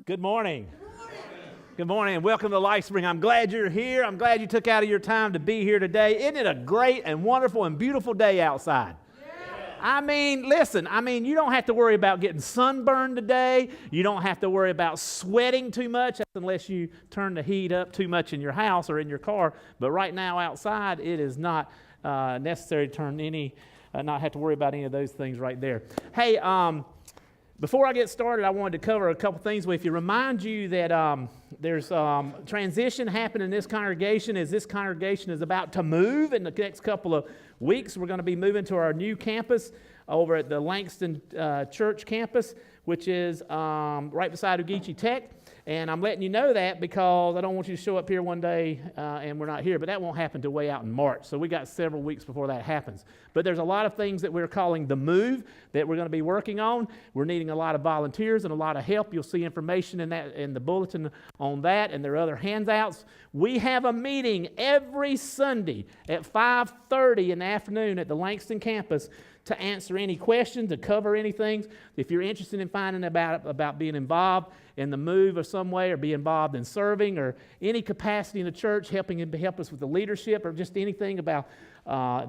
Good morning. Good morning and welcome to LifeSpring. I'm glad you're here. I'm glad you took out of your time to be here today. Isn't it a great and wonderful and beautiful day outside? Listen, you don't have to worry about getting sunburned today. You don't have to worry about sweating too much unless you turn the heat up too much in your house or in your car. But right now outside, it is not necessary to not have to worry about any of those things right there. Hey, before I get started, I wanted to cover a couple things with you. Remind you that there's transition happening in this congregation as this congregation is about to move in the next couple of weeks. We're going to be moving to our new campus over at the Langston Church campus, which is right beside Ogeechee Tech. And I'm letting you know that because I don't want you to show up here one day and we're not here. But that won't happen till way out in March. So we got several weeks before that happens. But there's a lot of things that we're calling the move that we're going to be working on. We're needing a lot of volunteers and a lot of help. You'll see information in the bulletin on that, and there are other handouts. We have a meeting every Sunday at 5:30 in the afternoon at the Langston campus to answer any questions, to cover anything. If you're interested in finding about being involved in the move of some way, or be involved in serving, or any capacity in the church, help us with the leadership, or just anything about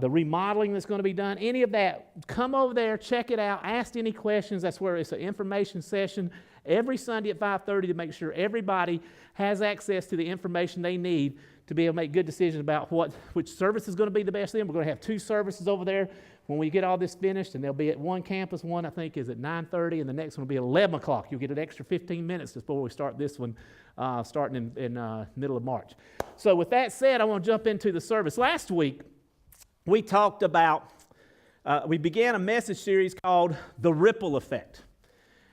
the remodeling that's going to be done, any of that, come over there, check it out, ask any questions. That's where it's an information session every Sunday at 5:30 to make sure everybody has access to the information they need to be able to make good decisions about which service is going to be the best. Then we're going to have 2 services over there when we get all this finished, and they'll be at one campus. One, I think, is at 9:30, and the next one will be at 11 o'clock. You'll get an extra 15 minutes before we start this one, starting in middle of March. So with that said, I want to jump into the service. Last week, we talked about, we began a message series called The Ripple Effect.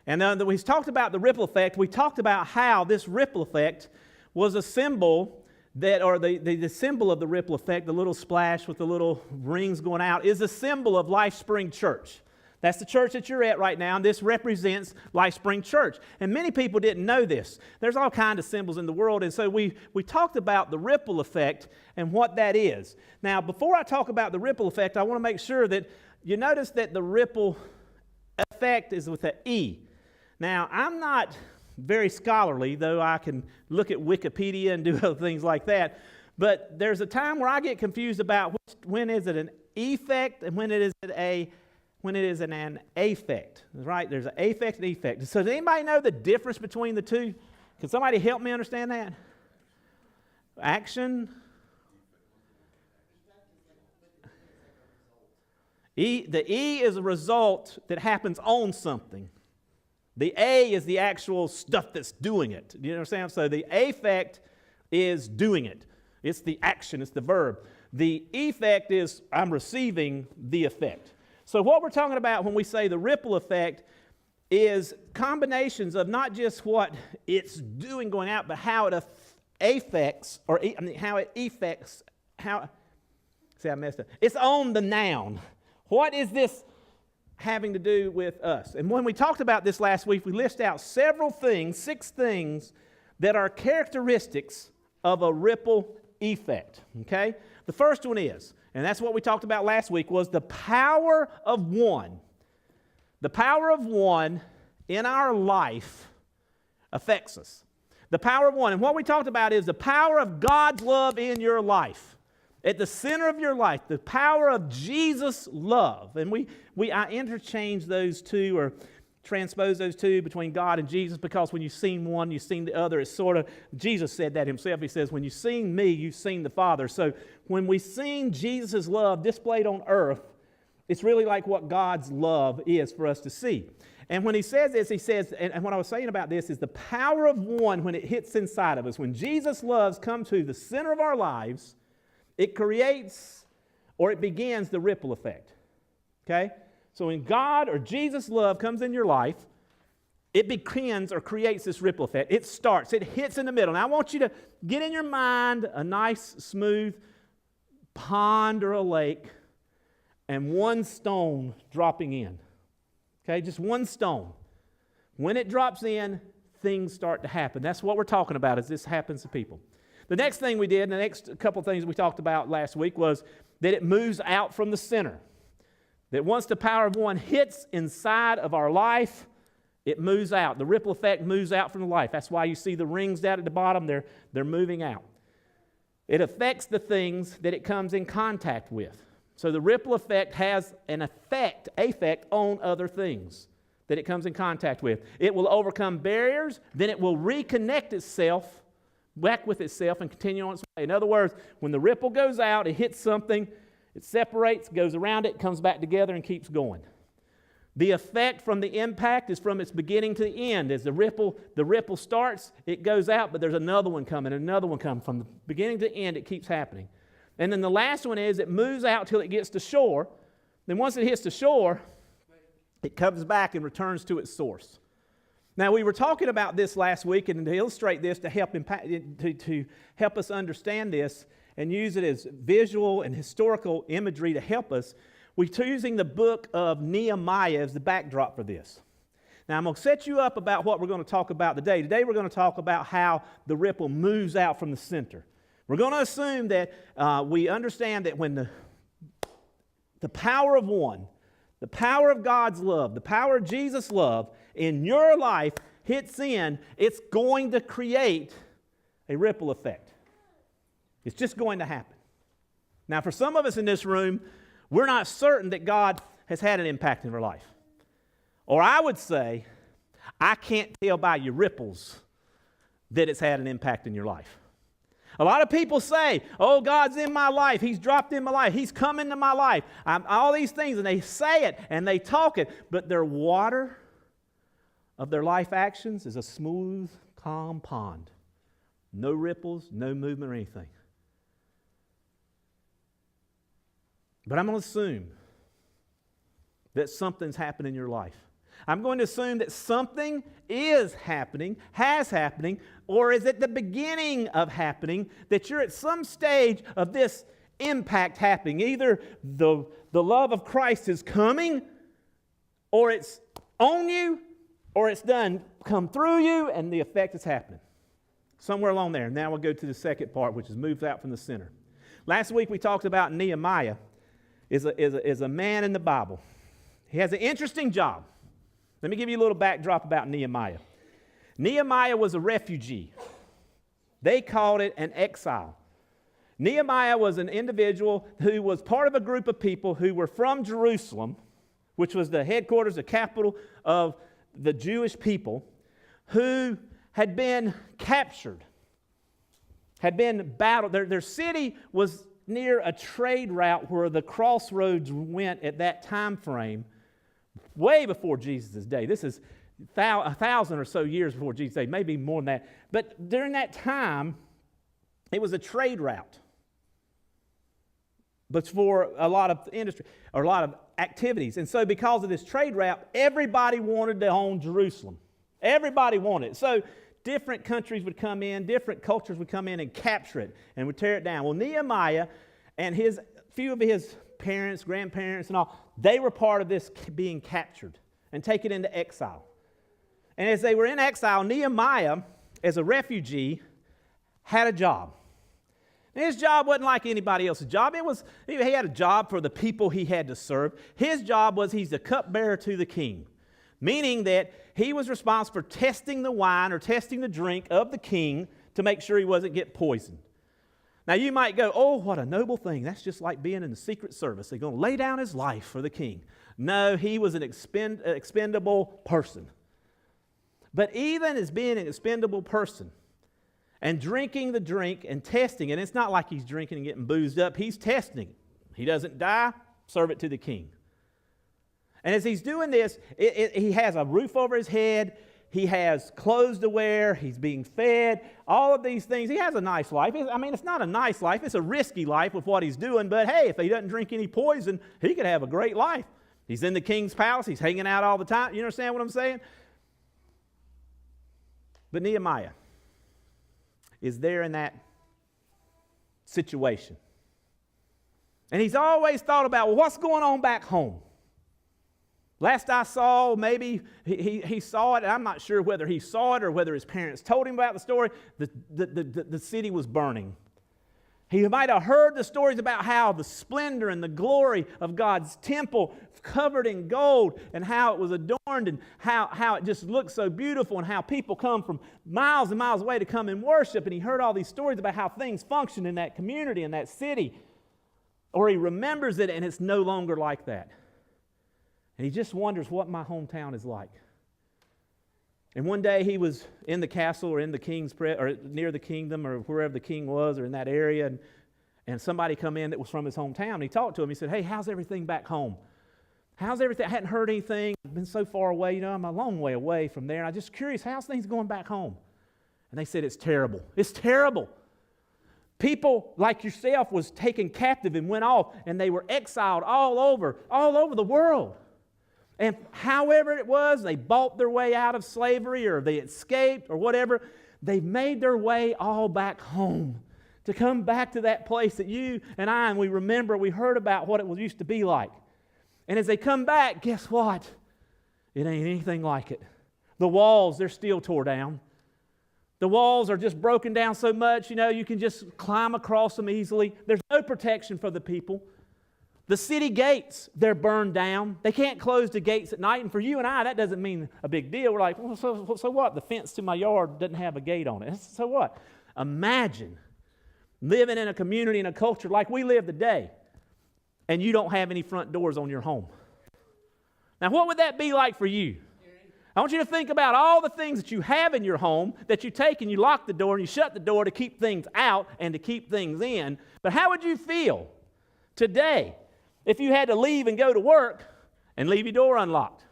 And then we talked about the ripple effect. We talked about how this ripple effect was a symbol the symbol of the ripple effect, the little splash with the little rings going out, is a symbol of LifeSpring Church. That's the church that you're at right now, and this represents LifeSpring Church. And many people didn't know this. There's all kinds of symbols in the world, and so we talked about the ripple effect and what that is. Now, before I talk about the ripple effect, I want to make sure that you notice that the ripple effect is with an E. Now, I'm not very scholarly, though I can look at Wikipedia and do other things like that. But there's a time where I get confused about when is it an effect and when it is an affect. Right? There's an affect and effect. So does anybody know the difference between the two? Can somebody help me understand that? Action. The E is a result that happens on something. The A is the actual stuff that's doing it. You understand? So the affect is doing it. It's the action, it's the verb. The effect is I'm receiving the effect. So what we're talking about when we say the ripple effect is combinations of not just what it's doing going out, but how it affects, see, I messed up. It's on the noun. What is this having to do with us? And when we talked about this last week, we listed out 6 things that are characteristics of a ripple effect, okay? The first one is, and that's what we talked about last week, was the power of one. The power of one in our life affects us. The power of one. And what we talked about is the power of God's love in your life. At the center of your life, the power of Jesus' love. And I interchange those two, or transpose those two between God and Jesus, because when you've seen one, you've seen the other. It's sort of, Jesus said that himself. He says, when you've seen me, you've seen the Father. So when we've seen Jesus' love displayed on earth, it's really like what God's love is for us to see. And when he says this, he says, and what I was saying about this is the power of one when it hits inside of us. When Jesus' loves come to the center of our lives, it creates, or it begins, the ripple effect, okay? So when God or Jesus' love comes in your life, it begins or creates this ripple effect. It starts, it hits in the middle. Now I want you to get in your mind a nice, smooth pond or a lake and one stone dropping in, okay? Just one stone. When it drops in, things start to happen. That's what we're talking about as this happens to people. The next thing we did, the next couple of things we talked about last week, was that it moves out from the center. That once the power of one hits inside of our life, It moves out. The ripple effect moves out from the life. That's why you see the rings down at the bottom. They're moving out. It affects the things that it comes in contact with. So the ripple effect has an effect on other things that it comes in contact with. It will overcome barriers, then it will reconnect itself back with itself and continue on its way. In other words, when the ripple goes out, it hits something, it separates, goes around it, comes back together and keeps going. The effect from the impact is from its beginning to the end. As the ripple starts, it goes out, but there's another one coming, another one coming. From the beginning to the end, it keeps happening. And then the last one is it moves out till it gets to shore. Then once it hits the shore, it comes back and returns to its source. Now, we were talking about this last week, and to illustrate this, to help us understand this and use it as visual and historical imagery to help us, we're using the book of Nehemiah as the backdrop for this. Now, I'm going to set you up about what we're going to talk about today. Today, we're going to talk about how the ripple moves out from the center. We're going to assume that we understand that when the power of one, the power of God's love, the power of Jesus' love in your life hits in, it's going to create a ripple effect. It's just going to happen. Now, for some of us in this room, we're not certain that God has had an impact in our life. Or I would say, I can't tell by your ripples that it's had an impact in your life. A lot of people say, oh, God's in my life. He's dropped in my life. He's come into my life. All these things, and they say it and they talk it, but their water of their life actions is a smooth, calm pond. No ripples, no movement or anything. But I'm going to assume that something's happened in your life. I'm going to assume that something is happening, has happening, or is at the beginning of happening, that you're at some stage of this impact happening. Either the love of Christ is coming, or it's on you, or it's done, come through you, and the effect is happening. Somewhere along there. Now we'll go to the second part, which is moves out from the center. Last week we talked about Nehemiah is a man in the Bible. He has an interesting job. Let me give you a little backdrop about Nehemiah. Nehemiah was a refugee. They called it an exile. Nehemiah was an individual who was part of a group of people who were from Jerusalem, which was the headquarters, the capital of the Jewish people, who had been captured, had been battled. Their city was near a trade route where the crossroads went at that time frame, way before Jesus' day. This is 1,000 or so years before Jesus' day, maybe more than that. But during that time, it was a trade route. But for a lot of industry, or a lot of activities. And so because of this trade route, everybody wanted to own Jerusalem. Everybody wanted it. So different countries would come in, different cultures would come in and capture it and would tear it down. Well, Nehemiah and few of his parents, grandparents and all, they were part of this being captured and taken into exile. And as they were in exile, Nehemiah, as a refugee, had a job. And his job wasn't like anybody else's job. He had a job for the people he had to serve. His job was he's the cupbearer to the king, meaning that he was responsible for testing the wine or testing the drink of the king to make sure he wasn't getting poisoned. Now you might go, oh, what a noble thing. That's just like being in the Secret Service. They're going to lay down his life for the king. No, he was an expendable person. But even as being an expendable person and drinking the drink and testing, and it's not like he's drinking and getting boozed up. He's testing it. He doesn't die, serve it to the king. And as he's doing this, he has a roof over his head. He has clothes to wear. He's being fed. All of these things. He has a nice life. It's not a nice life. It's a risky life with what he's doing. But hey, if he doesn't drink any poison, he could have a great life. He's in the king's palace. He's hanging out all the time. You understand what I'm saying? But Nehemiah is there in that situation. And he's always thought about, well, what's going on back home? Last I saw, maybe he saw it. I'm not sure whether he saw it or whether his parents told him about the story. The city was burning. He might have heard the stories about how the splendor and the glory of God's temple covered in gold and how it was adorned and how it just looked so beautiful and how people come from miles and miles away to come and worship. And he heard all these stories about how things function in that community, in that city. Or he remembers it and it's no longer like that. And he just wonders what my hometown is like. And one day he was in the castle or in the king's or near the kingdom or wherever the king was or in that area, and somebody come in that was from his hometown. And he talked to him. He said, "Hey, how's everything back home? How's everything? I hadn't heard anything. I've been so far away. I'm a long way away from there. And I'm just curious, how's things going back home?" And they said, "It's terrible. It's terrible. People like yourself was taken captive and went off, and they were exiled all over the world. And however it was, they bought their way out of slavery or they escaped or whatever, they made their way all back home to come back to that place that you and I, and we remember, we heard about what it used to be like. And as they come back, guess what? It ain't anything like it. The walls, they're still tore down. The walls are just broken down so much, you can just climb across them easily. There's no protection for the people. The city gates, they're burned down. They can't close the gates at night. And for you and I, that doesn't mean a big deal. We're like, well, so what? The fence to my yard doesn't have a gate on it. So what? Imagine living in a community and a culture like we live today, and you don't have any front doors on your home. Now, what would that be like for you? I want you to think about all the things that you have in your home that you take and you lock the door and you shut the door to keep things out and to keep things in. But how would you feel today if you had to leave and go to work and leave your door unlocked?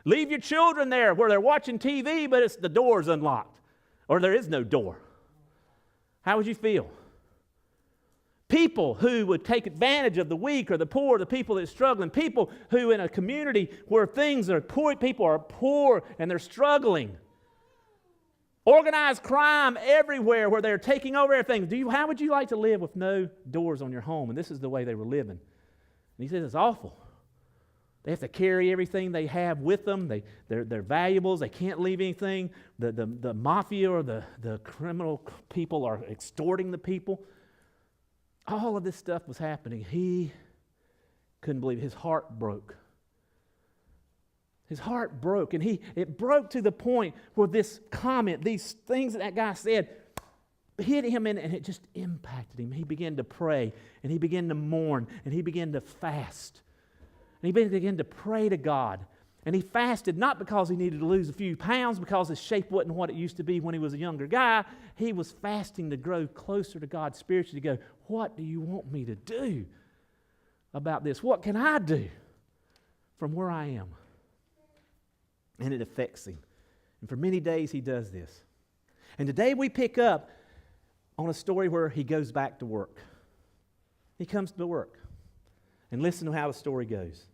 Leave your children there where they're watching TV, but the door's unlocked, or there is no door. How would you feel? People who would take advantage of the weak or the poor, the people that are struggling, people who in a community where things are poor, people are poor and they're struggling. Organized crime everywhere where they're taking over everything. How would you like to live with no doors on your home? And this is the way they were living. And he says it's awful. They have to carry everything they have with them. They're valuables. They can't leave anything. The mafia or the criminal people are extorting the people. All of this stuff was happening. He couldn't believe it. His heart broke. His heart broke, and it broke to the point where this comment, these things that guy said, hit him and it just impacted him. He began to pray, and he began to mourn, and he began to fast. And he began to pray to God. And he fasted not because he needed to lose a few pounds, because his shape wasn't what it used to be when he was a younger guy. He was fasting to grow closer to God spiritually, to go, what do you want me to do about this? What can I do from where I am? And it affects him. And for many days he does this. And today we pick up on a story where he goes back to work. He comes to work. And listen to how the story goes.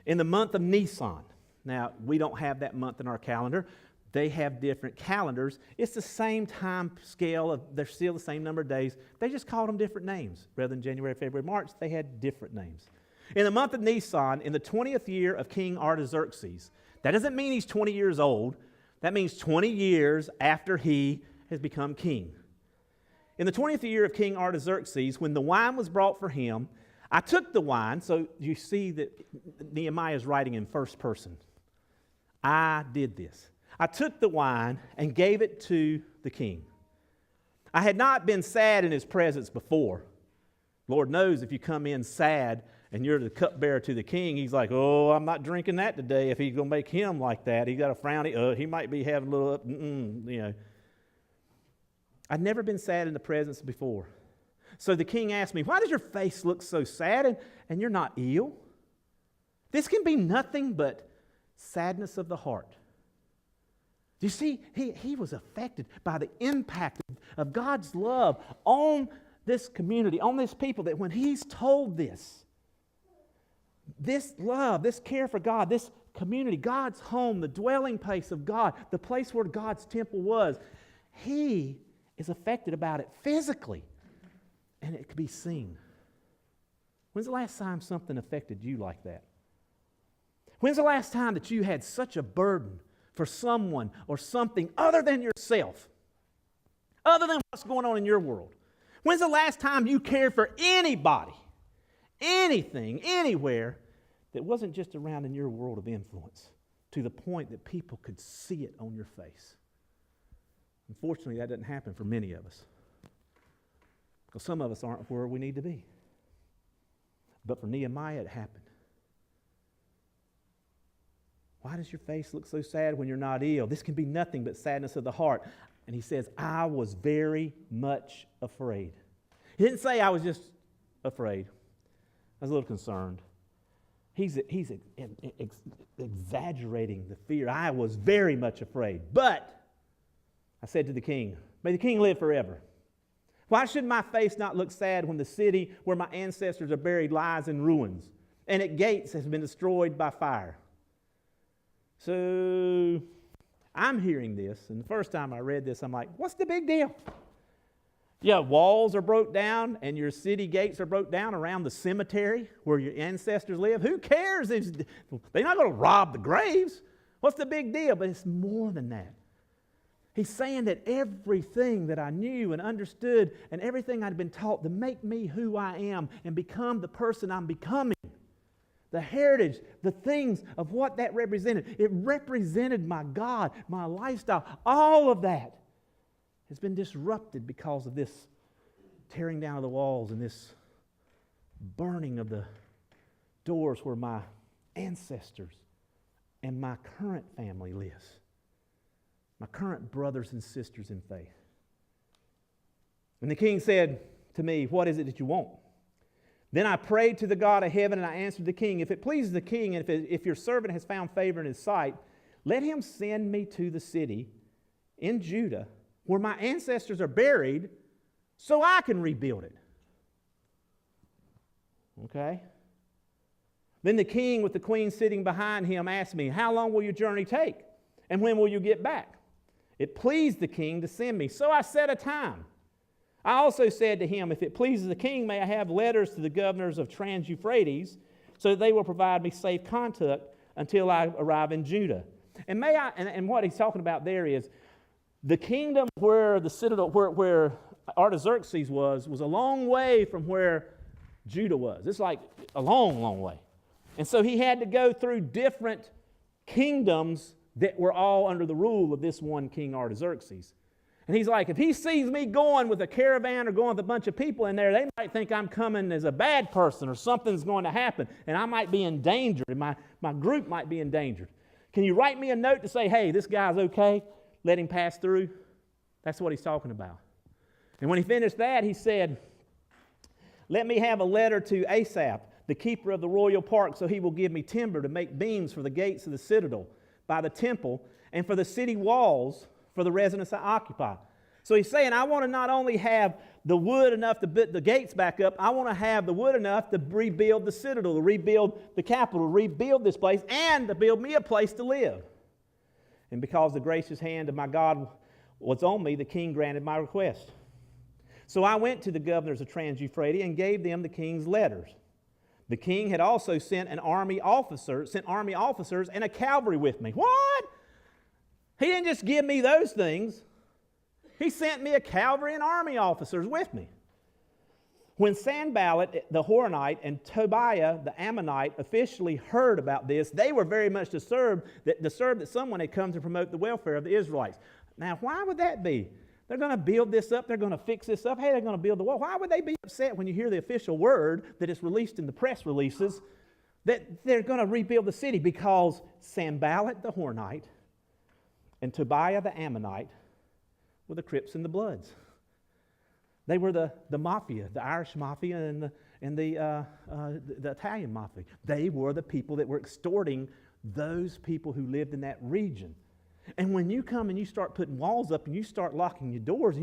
In the month of Nisan, now we don't have that month in our calendar. They have different calendars. It's the same time scale. They're still the same number of days. They just called them different names. Rather than January, February, March, they had different names. In the month of Nisan, in the 20th year of King Artaxerxes, that doesn't mean he's 20 years old. That means 20 years after he has become king. In the 20th year of King Artaxerxes, when the wine was brought for him, I took the wine, so you see that Nehemiah is writing in first person. I did this. I took the wine and gave it to the king. I had not been sad in his presence before. Lord knows if you come in sad and you're the cupbearer to the king, he's like, oh, I'm not drinking that today if he's going to make him like that. He's got a frown. He might be having a little, I'd never been sad in the presence before. So the king asked me, why does your face look so sad and you're not ill? This can be nothing but sadness of the heart. Do you see, he was affected by the impact of God's love on this community, on this people, that when he's told this love, this care for God, this community, God's home, the dwelling place of God, the place where God's temple was, he is affected about it physically. And it could be seen. When's the last time something affected you like that? When's the last time that you had such a burden for someone or something other than yourself? Other than what's going on in your world. When's the last time you cared for anybody, anything, anywhere that wasn't just around in your world of influence to the point that people could see it on your face? Unfortunately, that doesn't happen for many of us, because some of us aren't where we need to be. But for Nehemiah, it happened. Why does your face look so sad when you're not ill? This can be nothing but sadness of the heart. And he says, I was very much afraid. He didn't say I was just afraid. I was a little concerned. He's exaggerating the fear. I was very much afraid. But I said to the king, may the king live forever. Why should my face not look sad when the city where my ancestors are buried lies in ruins, and its gates has been destroyed by fire? So I'm hearing this, and the first time I read this, I'm like, what's the big deal? Yeah, walls are broke down, and your city gates are broke down around the cemetery where your ancestors live. Who cares? They're not going to rob the graves. What's the big deal? But it's more than that. He's saying that everything that I knew and understood and everything I'd been taught to make me who I am and become the person I'm becoming, the heritage, the things of what that represented, it represented my God, my lifestyle. All of that has been disrupted because of this tearing down of the walls and this burning of the doors where my ancestors and my current family lives. My current brothers and sisters in faith. And the king said to me, what is it that you want? Then I prayed to the God of heaven, and I answered the king, if it pleases the king, and if your servant has found favor in his sight, let him send me to the city in Judah where my ancestors are buried so I can rebuild it. Okay? Then the king with the queen sitting behind him asked me, how long will your journey take? And when will you get back? It pleased the king to send me, so I set a time. I also said to him, if it pleases the king, may I have letters to the governors of Trans-Euphrates, so that they will provide me safe conduct until I arrive in Judah. And what he's talking about there is the kingdom where the citadel, where Artaxerxes was a long way from where Judah was. It's like a long, long way. And so he had to go through different kingdoms that were all under the rule of this one king Artaxerxes. And he's like, if he sees me going with a caravan or going with a bunch of people in there, they might think I'm coming as a bad person or something's going to happen, and I might be endangered, and my group might be endangered. Can you write me a note to say, hey, this guy's okay, let him pass through? That's what he's talking about. And when he finished that, he said, let me have a letter to Asaph, the keeper of the royal park, so he will give me timber to make beams for the gates of the citadel by the temple, and for the city walls for the residence I occupy. So he's saying, I want to not only have the wood enough to put the gates back up, I want to have the wood enough to rebuild the citadel, to rebuild the capital, to rebuild this place, and to build me a place to live. And because the gracious hand of my God was on me, the king granted my request. So I went to the governors of Trans-Euphrates and gave them the king's letters. The king had also sent army officers and a cavalry with me. What? He didn't just give me those things. He sent me a cavalry and army officers with me. When Sanballat the Horonite and Tobiah the Ammonite officially heard about this, they were very much disturbed that someone had come to promote the welfare of the Israelites. Now, why would that be? They're going to build this up. They're going to fix this up. Hey, they're going to build the wall. Why would they be upset when you hear the official word that is released in the press releases that they're going to rebuild the city? Because Sanballat the Horonite and Tobiah the Ammonite were the Crips and the Bloods. They were the mafia, the Irish mafia and the Italian mafia. They were the people that were extorting those people who lived in that region. And when you come and you start putting walls up and you start locking your doors,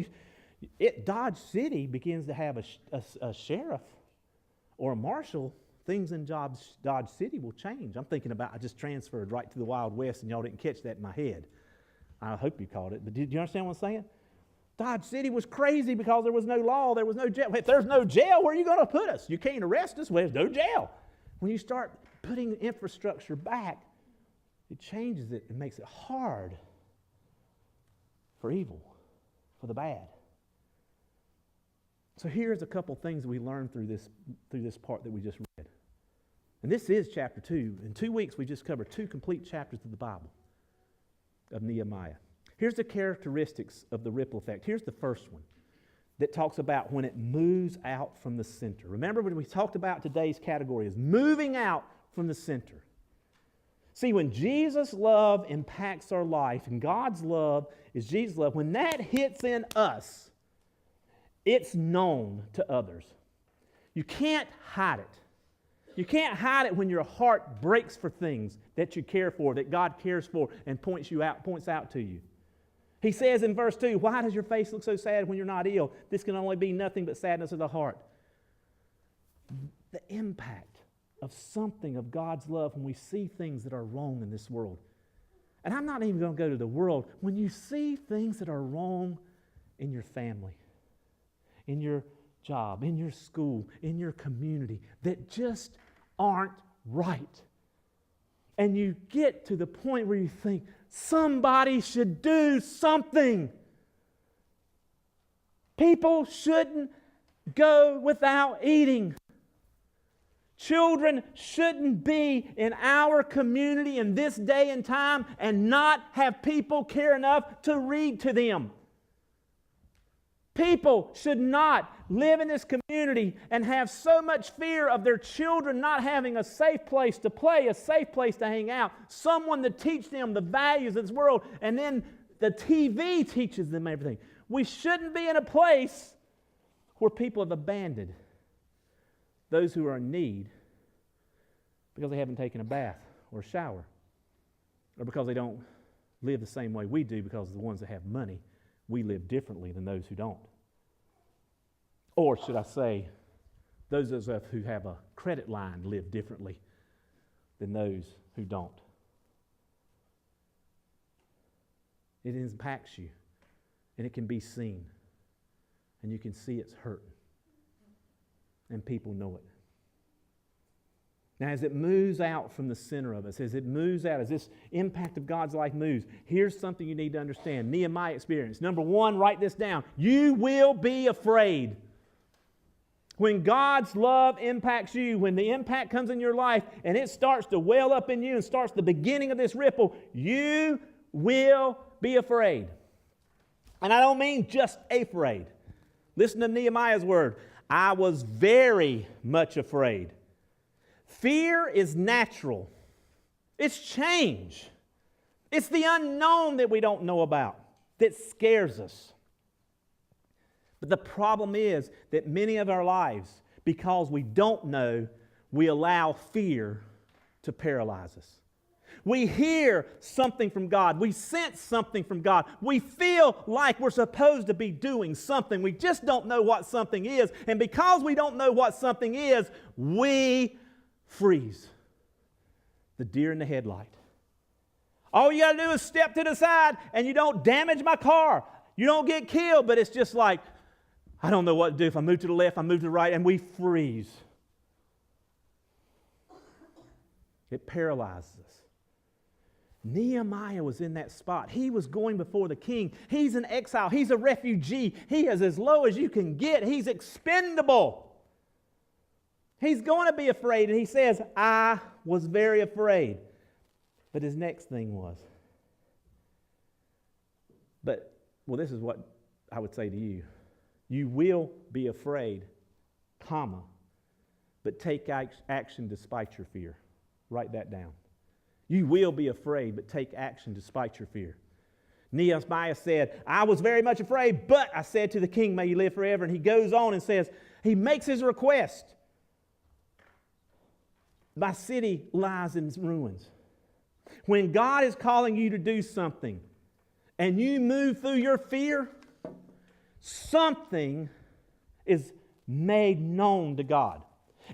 Dodge City begins to have a sheriff or a marshal. Things in Dodge City will change. I'm thinking about, I just transferred right to the Wild West and y'all didn't catch that in my head. I hope you caught it. But did you understand what I'm saying? Dodge City was crazy because there was no law, there was no jail. If there's no jail, where are you going to put us? You can't arrest us. Well, there's no jail. When you start putting infrastructure back, it changes it and makes it hard for evil, for the bad. So here's a couple things we learned through this part that we just read. And this is chapter 2. In 2 weeks, we just covered 2 complete chapters of the Bible, of Nehemiah. Here's the characteristics of the ripple effect. Here's the first one that talks about when it moves out from the center. Remember when we talked about today's category is moving out from the center. See, when Jesus' love impacts our life, and God's love is Jesus' love, when that hits in us, it's known to others. You can't hide it. You can't hide it when your heart breaks for things that you care for, that God cares for and points out to you. He says in verse 2, why does your face look so sad when you're not ill? This can only be nothing but sadness of the heart. The impact of something of God's love when we see things that are wrong in this world. And I'm not even going to go to the world. When you see things that are wrong in your family, in your job, in your school, in your community, that just aren't right. And you get to the point where you think, somebody should do something. People shouldn't go without eating. Children shouldn't be in our community in this day and time and not have people care enough to read to them. People should not live in this community and have so much fear of their children not having a safe place to play, a safe place to hang out, someone to teach them the values of this world, and then the TV teaches them everything. We shouldn't be in a place where people have abandoned those who are in need because they haven't taken a bath or a shower, or because they don't live the same way we do, because the ones that have money, we live differently than those who don't. Or should I say, those of us who have a credit line live differently than those who don't. It impacts you, and it can be seen, and you can see it's hurting, and people know it. Now, as it moves out from the center of us, as it moves out, as this impact of God's life moves, here's something you need to understand. Nehemiah experience. Number 1, write this down. You will be afraid. When God's love impacts you, when the impact comes in your life and it starts to well up in you and starts the beginning of this ripple, you will be afraid. And I don't mean just afraid. Listen to Nehemiah's word. I was very much afraid. Fear is natural. It's change. It's the unknown that we don't know about that scares us. But the problem is that many of our lives, because we don't know, we allow fear to paralyze us. We hear something from God. We sense something from God. We feel like we're supposed to be doing something. We just don't know what something is. And because we don't know what something is, we freeze. The deer in the headlight. All you got to do is step to the side and you don't damage my car. You don't get killed, but it's just like, I don't know what to do. If I move to the left, I move to the right, and we freeze. It paralyzes us. Nehemiah was in that spot. He was going before the king. He's an exile. He's a refugee. He is as low as you can get. He's expendable. He's going to be afraid, and he says, I was very afraid. But his next thing was, this is what I would say to you. You will be afraid, but take action despite your fear. Write that down. You will be afraid, but take action despite your fear. Nehemiah said, I was very much afraid, but I said to the king, may you live forever. And he goes on and says, he makes his request. My city lies in ruins. When God is calling you to do something and you move through your fear, something is made known to God.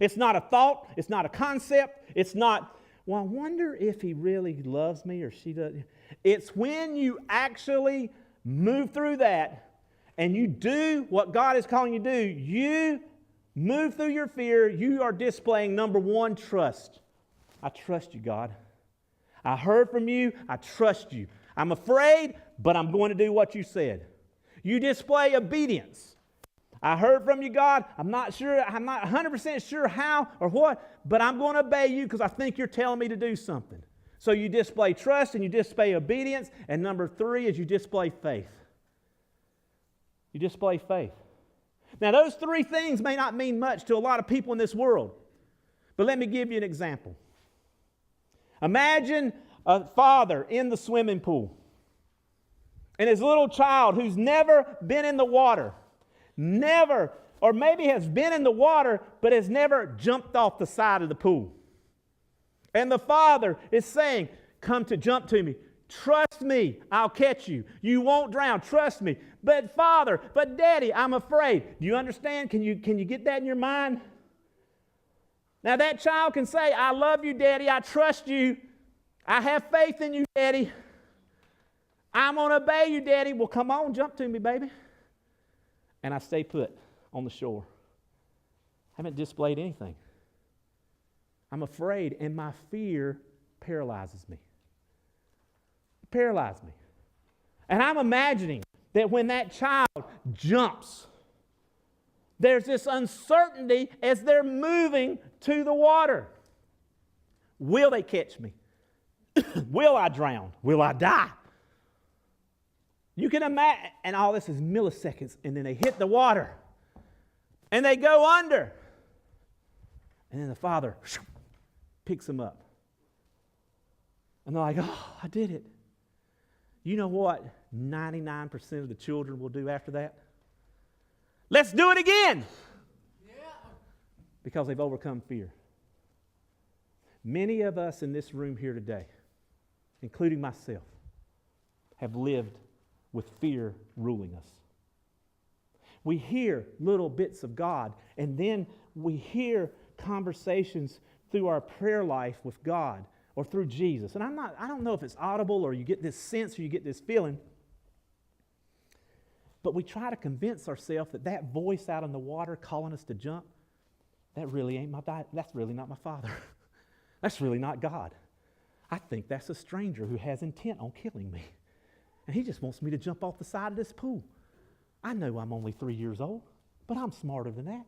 It's not a thought. It's not a concept. It's not, well, I wonder if he really loves me or she does. It's when you actually move through that and you do what God is calling you to do, you move through your fear, you are displaying, number 1, trust. I trust you, God. I heard from you. I trust you. I'm afraid, but I'm going to do what you said. You display obedience. I heard from you, God. I'm not 100% sure how or what, but I'm going to obey you because I think you're telling me to do something. So you display trust and you display obedience. And number 3 is you display faith. You display faith. Now, those 3 things may not mean much to a lot of people in this world, but let me give you an example. Imagine a father in the swimming pool and his little child who's never been in the water, never, or maybe has been in the water, but has never jumped off the side of the pool. And the father is saying, jump to me. Trust me, I'll catch you. You won't drown, trust me. But Daddy, I'm afraid. Do you understand? Can you get that in your mind? Now that child can say, I love you, Daddy, I trust you. I have faith in you, Daddy. I'm going to obey you, Daddy. Well, come on, jump to me, baby. And I stay put on the shore. Haven't displayed anything. I'm afraid, and my fear paralyzes me. Paralyzes me. And I'm imagining that when that child jumps, there's this uncertainty as they're moving to the water. Will they catch me? Will I drown? Will I die? You can imagine, and all this is milliseconds, and then they hit the water, and they go under. And then the father picks them up. And they're like, oh, I did it. You know what 99% of the children will do after that? Let's do it again. Yeah. Because they've overcome fear. Many of us in this room here today, including myself, have lived with fear ruling us. We hear little bits of God, and then we hear conversations through our prayer life with God or through Jesus. And I don't know if it's audible or you get this sense or you get this feeling, but we try to convince ourselves that voice out in the water calling us to jump, that's really not my Father. That's really not God. I think that's a stranger who has intent on killing me. And he just wants me to jump off the side of this pool. I know I'm only 3 years old, but I'm smarter than that.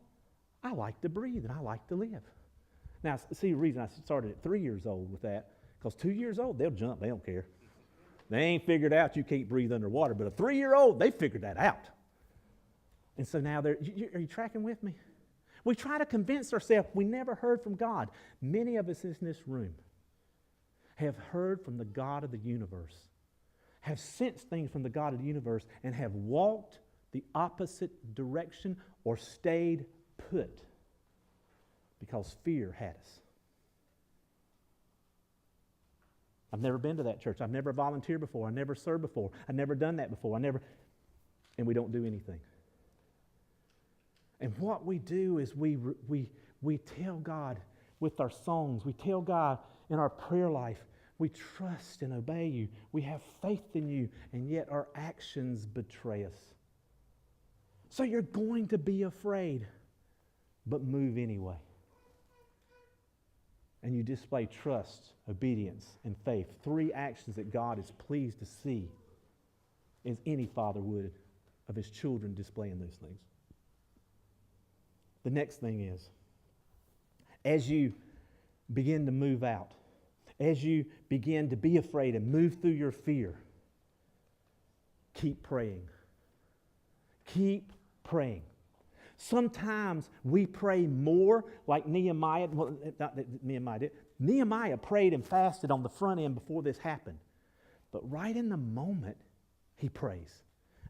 I like to breathe and I like to live. Now, see the reason I started at 3 years old with that, because 2 years old, they'll jump, they don't care. They ain't figured out you can't breathe underwater, but a 3-year-old, they figured that out. And so now are you tracking with me? We try to convince ourselves we never heard from God. Many of us in this room have heard from the God of the universe, have sensed things from the God of the universe, and have walked the opposite direction or stayed put because fear had us. I've never been to that church. I've never volunteered before. I've never served before. I've never done that before. And we don't do anything. And what we do is we tell God with our songs, we tell God in our prayer life, we trust and obey you. We have faith in you, and yet our actions betray us. So you're going to be afraid, but move anyway. And you display trust, obedience, and faith. 3 actions that God is pleased to see, as any father would, of his children displaying those things. The next thing is, as you begin to move out, as you begin to be afraid and move through your fear, keep praying. Keep praying. Sometimes we pray more like Nehemiah. Well, not that Nehemiah did. Nehemiah prayed and fasted on the front end before this happened. But right in the moment, he prays.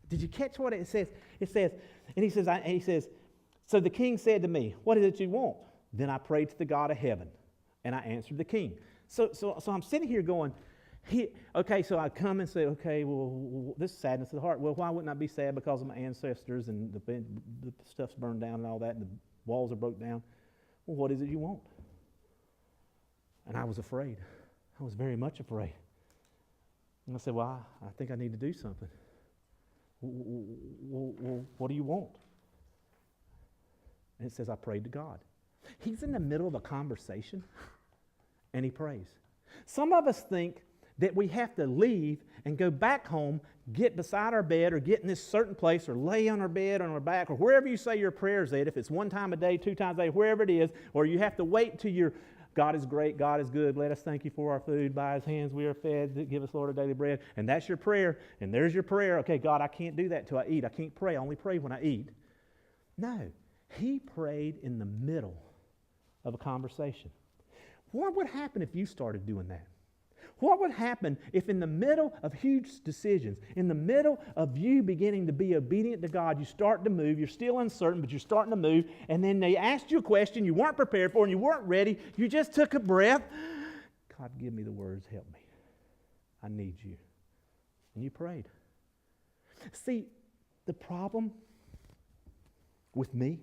Did you catch what it says? It says, and he says, so the king said to me, what is it you want? Then I prayed to the God of heaven, and I answered the king. So I'm sitting here going, so I come and say, okay, well, this is sadness of the heart. Well, why wouldn't I be sad because of my ancestors and the stuff's burned down and all that, and the walls are broke down? Well, what is it you want? And I was afraid. I was very much afraid. And I said, well, I think I need to do something. Well, what do you want? And it says, I prayed to God. He's in the middle of a conversation, and he prays. Some of us think that we have to leave and go back home, get beside our bed or get in this certain place or lay on our bed on our back or wherever you say your prayers at, if it's one time a day, 2 times a day, wherever it is, or you have to wait till your God is great, God is good, let us thank you for our food, by his hands we are fed, give us, Lord, our daily bread. And that's your prayer, and there's your prayer. Okay, God, I can't do that till I eat. I can't pray. I only pray when I eat. No, he prayed in the middle of a conversation. What would happen if you started doing that? What would happen if in the middle of huge decisions, in the middle of you beginning to be obedient to God, you start to move, you're still uncertain, but you're starting to move, and then they asked you a question you weren't prepared for and you weren't ready, you just took a breath. God, give me the words, help me. I need you. And you prayed. See, the problem with me,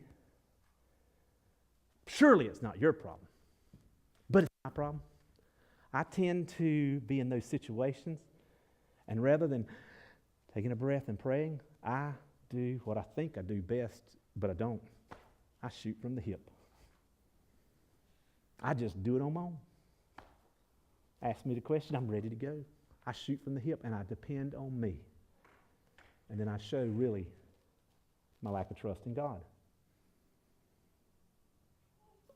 surely it's not your problem, but it's my problem. I tend to be in those situations, and rather than taking a breath and praying, I do what I think I do best, but I don't. I shoot from the hip. I just do it on my own. Ask me the question, I'm ready to go. I shoot from the hip, and I depend on me. And then I show really my lack of trust in God.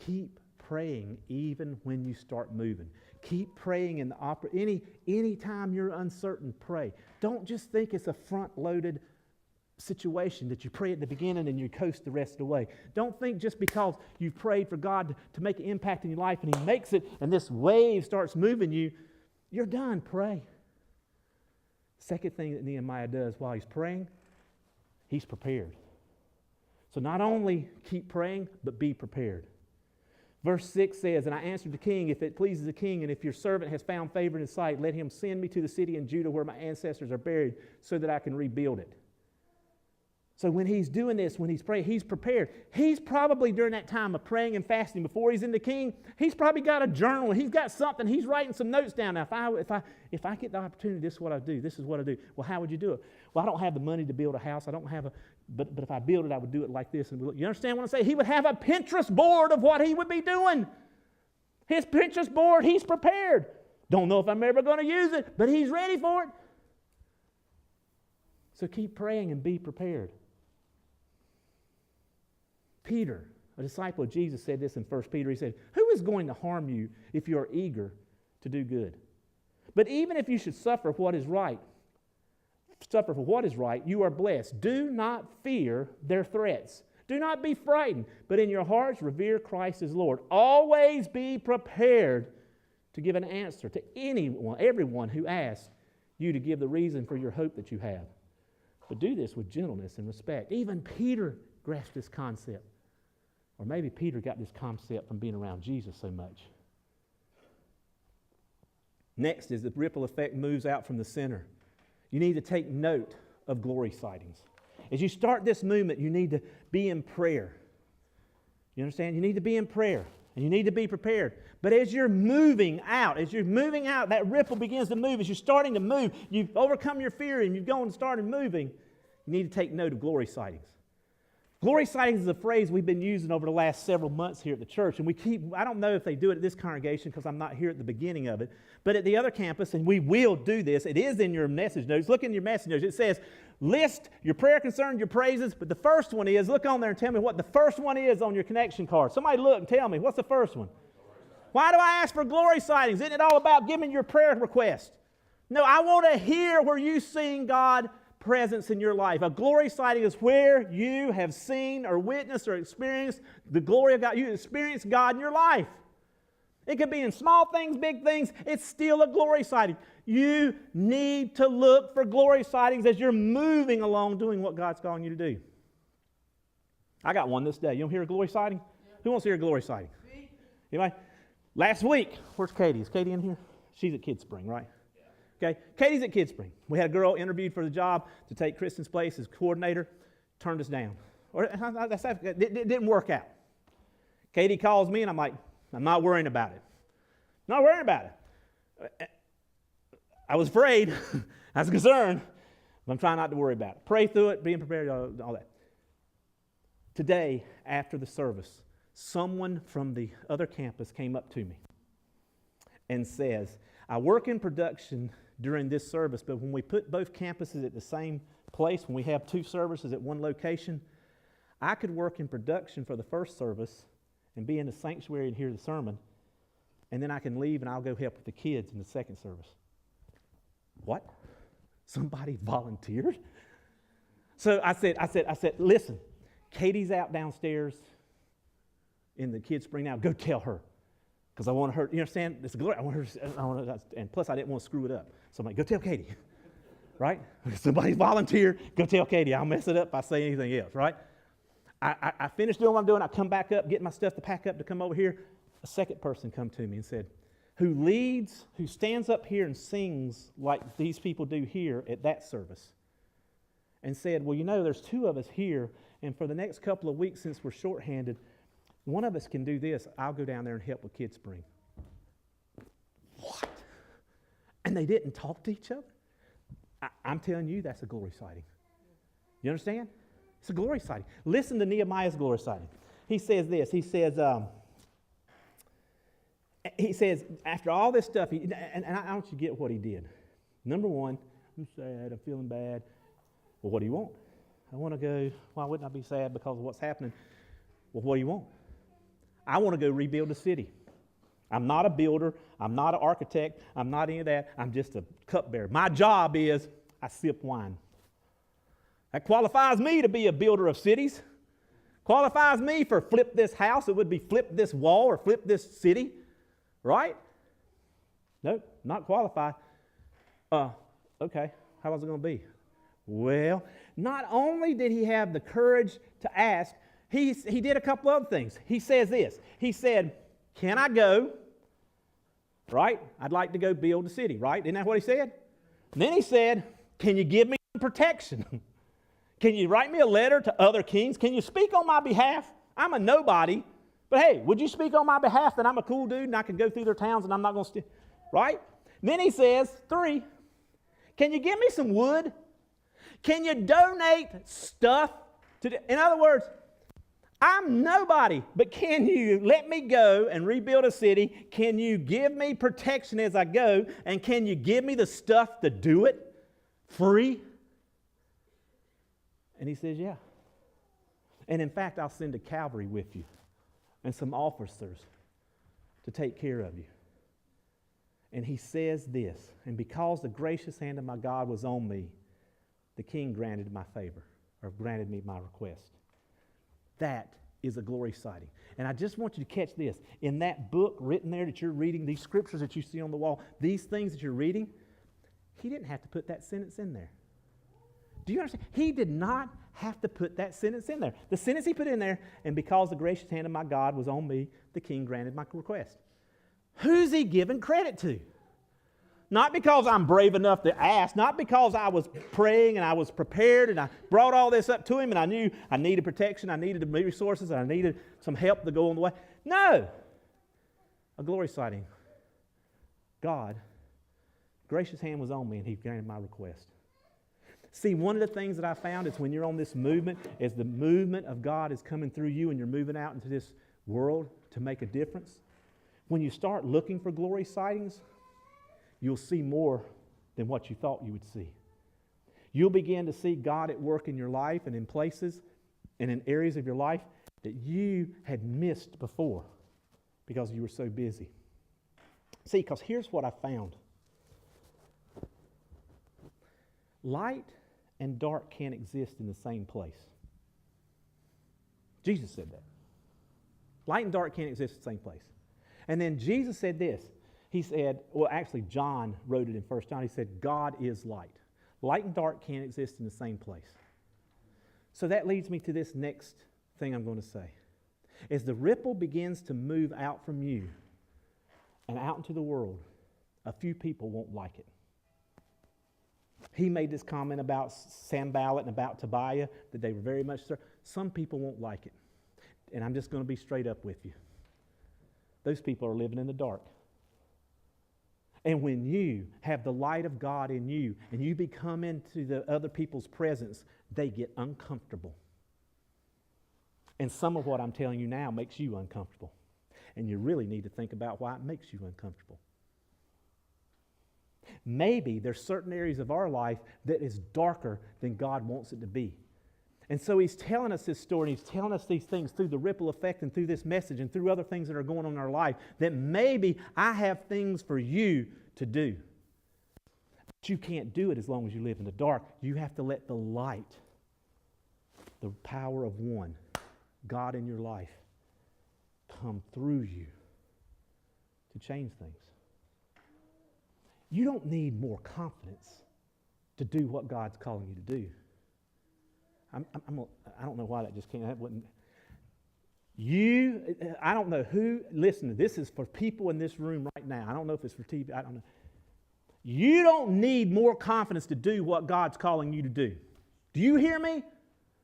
Keep praying even when you start moving. Keep praying in the any time you're uncertain, pray. Don't just think it's a front-loaded situation that you pray at the beginning and you coast the rest of the way. Don't think just because you've prayed for God to make an impact in your life and he makes it and this wave starts moving you, you're done. Pray. Second thing that Nehemiah does while he's praying, he's prepared. So not only keep praying, but be prepared. Verse 6 says, and I answered the king, if it pleases the king, and if your servant has found favor in his sight, let him send me to the city in Judah where my ancestors are buried so that I can rebuild it. So when he's doing this, when he's praying, he's prepared. He's probably during that time of praying and fasting before he's in the king, he's probably got a journal. He's got something. He's writing some notes down. Now, if I get the opportunity, this is what I do. This is what I do. Well, how would you do it? Well, I don't have the money to build a house. I don't have but if I build it, I would do it like this. And you understand what I'm saying? He would have a Pinterest board of what he would be doing. His Pinterest board, he's prepared. Don't know if I'm ever going to use it, but he's ready for it. So keep praying and be prepared. Peter, a disciple of Jesus, said this in 1 Peter. He said, who is going to harm you if you are eager to do good? But even if you should suffer for what is right, you are blessed. Do not fear their threats. Do not be frightened, but in your hearts revere Christ as Lord. Always be prepared to give an answer to everyone who asks you to give the reason for your hope that you have. But do this with gentleness and respect. Even Peter grasped this concept. Or maybe Peter got this concept from being around Jesus so much. Next, as the ripple effect moves out from the center, you need to take note of glory sightings. As you start this movement, you need to be in prayer. You understand? You need to be in prayer, and you need to be prepared. But as you're moving out, that ripple begins to move. As you're starting to move, you've overcome your fear, and you've gone and started moving. You need to take note of glory sightings. Glory sightings is a phrase we've been using over the last several months here at the church, and I don't know if they do it at this congregation because I'm not here at the beginning of it, but at the other campus, and we will do this, it is in your message notes. Look in your message notes. It says, list your prayer concerns, your praises, but the first one is, look on there and tell me what the first one is on your connection card. Somebody look and tell me, what's the first one? Why do I ask for glory sightings? Isn't it all about giving your prayer request? No, I want to hear where you sing God presence in your life. A glory sighting is where you have seen or witnessed or experienced the glory of God. You experience God in your life. It could be in small things, big things. It's still a glory sighting. You need to look for glory sightings as you're moving along doing what God's calling you to do. I got one this day. You want to hear a glory sighting? Yeah. Who wants to hear a glory sighting? Anybody? Last week, where's Katie? Is Katie in here? She's at Kids Spring, right? Okay, Katie's at Kids Spring. We had a girl interviewed for the job to take Kristen's place as coordinator, turned us down. It didn't work out. Katie calls me and I'm like, I'm not worrying about it. Not worrying about it. I was afraid. I was concerned. But I'm trying not to worry about it. Pray through it, being prepared, all that. Today, after the service, someone from the other campus came up to me and says, I work in production during this service, but when we put both campuses at the same place, when we have two services at one location, I could work in production for the first service and be in the sanctuary and hear the sermon, and then I can leave and I'll go help with the kids in the second service. What? Somebody volunteered? So I said, listen, Katie's out downstairs in the kids' spring now. Go tell her. Because I want her, you understand? It's glory. And plus I didn't want to screw it up. So I'm like, go tell Katie. Right? Somebody volunteer, go tell Katie. I'll mess it up if I say anything else, right? I finished doing what I'm doing. I come back up, get my stuff to pack up to come over here. A second person come to me and said, who stands up here and sings like these people do here at that service, and said, well, you know, there's two of us here, and for the next couple of weeks, since we're shorthanded, one of us can do this. I'll go down there and help with Kids Spring. What? And they didn't talk to each other? I'm telling you, that's a glory sighting. You understand? It's a glory sighting. Listen to Nehemiah's glory sighting. He says this. He says, after all this stuff, and I want you to get what he did. Number one, I'm sad, I'm feeling bad. Well, what do you want? I want to go, why wouldn't I be sad because of what's happening? Well, what do you want? I want to go rebuild the city. I'm not a builder. I'm not an architect. I'm not any of that. I'm just a cupbearer. My job is I sip wine. That qualifies me to be a builder of cities. Qualifies me for flip this house. It would be flip this wall or flip this city. Right? Nope, not qualified. Okay, how was it going to be? Well, not only did he have the courage to ask, he did a couple other things. He says this. He said, can I go? Right? I'd like to go build a city, right? Isn't that what he said? And then he said, can you give me some protection? Can you write me a letter to other kings? Can you speak on my behalf? I'm a nobody. But hey, would you speak on my behalf that I'm a cool dude and I can go through their towns and I'm not going to right? And then he says, 3, can you give me some wood? Can you donate stuff in other words, I'm nobody, but can you let me go and rebuild a city? Can you give me protection as I go? And can you give me the stuff to do it free? And he says, yeah. And in fact, I'll send a cavalry with you and some officers to take care of you. And he says this, and because the gracious hand of my God was on me, the king granted my favor, or granted me my request. That is a glory sighting. And I just want you to catch this. In that book written there that you're reading, these scriptures that you see on the wall, these things that you're reading, he didn't have to put that sentence in there. Do you understand? He did not have to put that sentence in there. The sentence he put in there, and because the gracious hand of my God was on me, the king granted my request. Who's he giving credit to? Not because I'm brave enough to ask, not because I was praying and I was prepared and I brought all this up to him and I knew I needed protection, I needed the resources, and I needed some help to go on the way. No! A glory sighting. God, gracious hand was on me and he granted my request. See, one of the things that I found is when you're on this movement, is the movement of God is coming through you and you're moving out into this world to make a difference. When you start looking for glory sightings, you'll see more than what you thought you would see. You'll begin to see God at work in your life and in places and in areas of your life that you had missed before because you were so busy. See, because here's what I found. Light and dark can't exist in the same place. Jesus said that. Light and dark can't exist in the same place. And then Jesus said this. He said, well, actually, John wrote it in 1 John. He said, God is light. Light and dark can't exist in the same place. So that leads me to this next thing I'm going to say. As the ripple begins to move out from you and out into the world, a few people won't like it. He made this comment about Sanballat and about Tobiah, that they were very much, some people won't like it. And I'm just going to be straight up with you. Those people are living in the dark. And when you have the light of God in you and you become into the other people's presence, they get uncomfortable. And some of what I'm telling you now makes you uncomfortable. And you really need to think about why it makes you uncomfortable. Maybe there's certain areas of our life that is darker than God wants it to be. And so he's telling us this story, and he's telling us these things through the ripple effect and through this message and through other things that are going on in our life, that maybe I have things for you to do. But you can't do it as long as you live in the dark. You have to let the light, the power of one, God in your life, come through you to change things. You don't need more confidence to do what God's calling you to do. I don't know why that just came. That wasn't. I don't know who. Listen, this is for people in this room right now. I don't know if it's for TV. I don't know. You don't need more confidence to do what God's calling you to do. Do you hear me?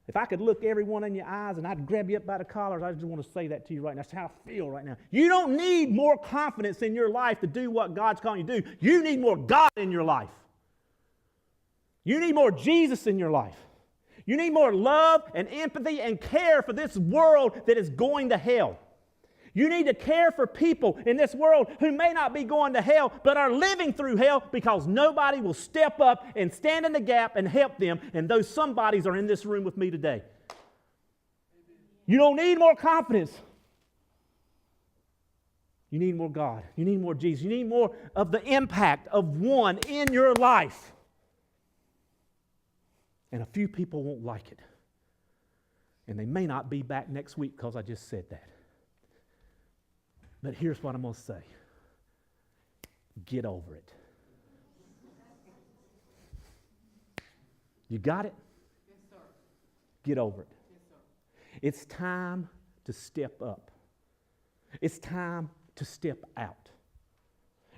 If I could look everyone in your eyes and I'd grab you up by the collars, I just want to say that to you right now. That's how I feel right now. You don't need more confidence in your life to do what God's calling you to do. You need more God in your life. You need more Jesus in your life. You need more love and empathy and care for this world that is going to hell. You need to care for people in this world who may not be going to hell, but are living through hell because nobody will step up and stand in the gap and help them, and those somebodies are in this room with me today. You don't need more confidence. You need more God. You need more Jesus. You need more of the impact of one in your life. And a few people won't like it. And they may not be back next week because I just said that. But here's what I'm going to say. Get over it. You got it? Yes, sir. Get over it. Yes, sir. It's time to step up. It's time to step out.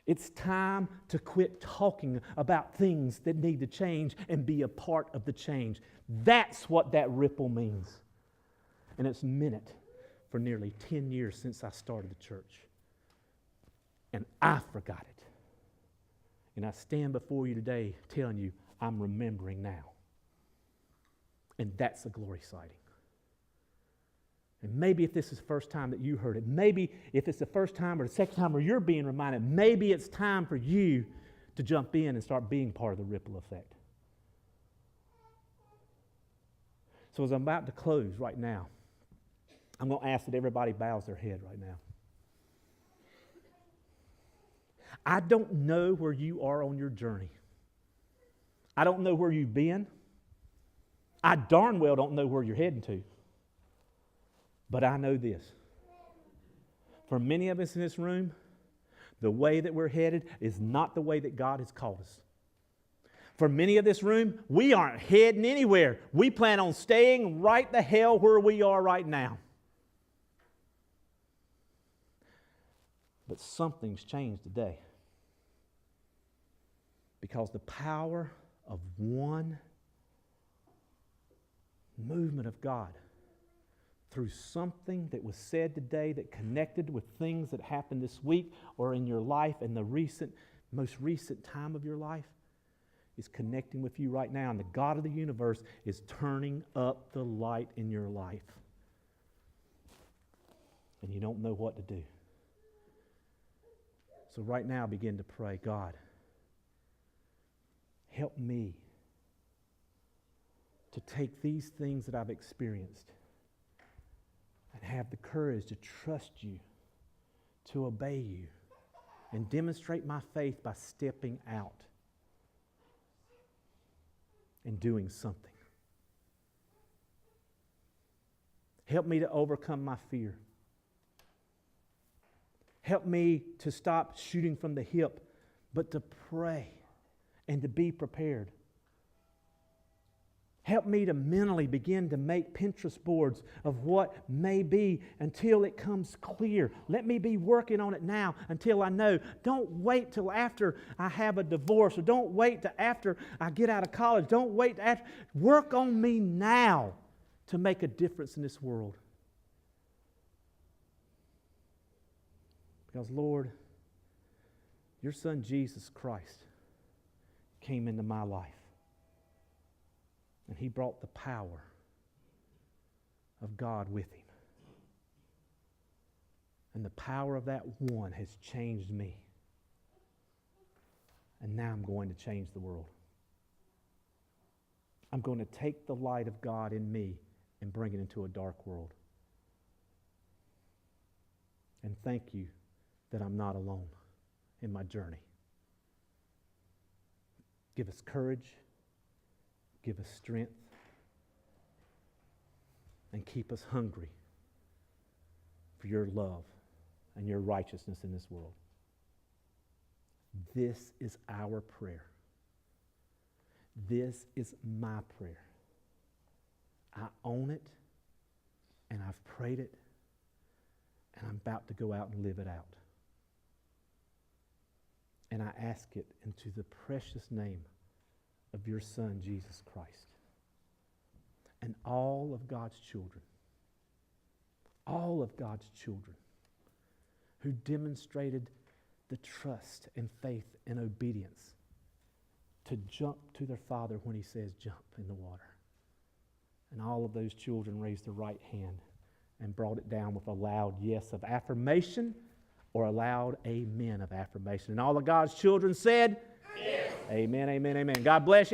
It's time to quit talking about things that need to change and be a part of the change. That's what that ripple means. And it's meant it for nearly 10 years since I started the church. And I forgot it. And I stand before you today telling you I'm remembering now. And that's a glory sighting. And maybe if this is the first time that you heard it, maybe if it's the first time or the second time where you're being reminded, maybe it's time for you to jump in and start being part of the ripple effect. So as I'm about to close right now, I'm going to ask that everybody bows their head right now. I don't know where you are on your journey. I don't know where you've been. I darn well don't know where you're heading to. But I know this. For many of us in this room, the way that we're headed is not the way that God has called us. For many of this room, we aren't heading anywhere. We plan on staying right the hell where we are right now. But something's changed today. Because the power of one movement of God through something that was said today that connected with things that happened this week or in your life in the most recent time of your life is connecting with you right now. And the God of the universe is turning up the light in your life. And you don't know what to do. So right now begin to pray, God, help me to take these things that I've experienced and have the courage to trust you, to obey you, and demonstrate my faith by stepping out and doing something. Help me to overcome my fear. Help me to stop shooting from the hip, but to pray and to be prepared. Help me to mentally begin to make Pinterest boards of what may be until it comes clear. Let me be working on it now until I know. Don't wait till after I have a divorce, or don't wait till after I get out of college. Don't wait after. Work on me now to make a difference in this world. Because, Lord, your Son Jesus Christ came into my life. And He brought the power of God with Him. And the power of that one has changed me. And now I'm going to change the world. I'm going to take the light of God in me and bring it into a dark world. And thank you that I'm not alone in my journey. Give us courage, give us strength, and keep us hungry for your love and your righteousness in this world. This is our prayer. This is my prayer. I own it, and I've prayed it, and I'm about to go out and live it out. And I ask it into the precious name of your Son, Jesus Christ. And all of God's children who demonstrated the trust and faith and obedience to jump to their Father when He says jump in the water. And all of those children raised their right hand and brought it down with a loud yes of affirmation or a loud amen of affirmation. And all of God's children said, yes. Amen, amen, amen. God bless you.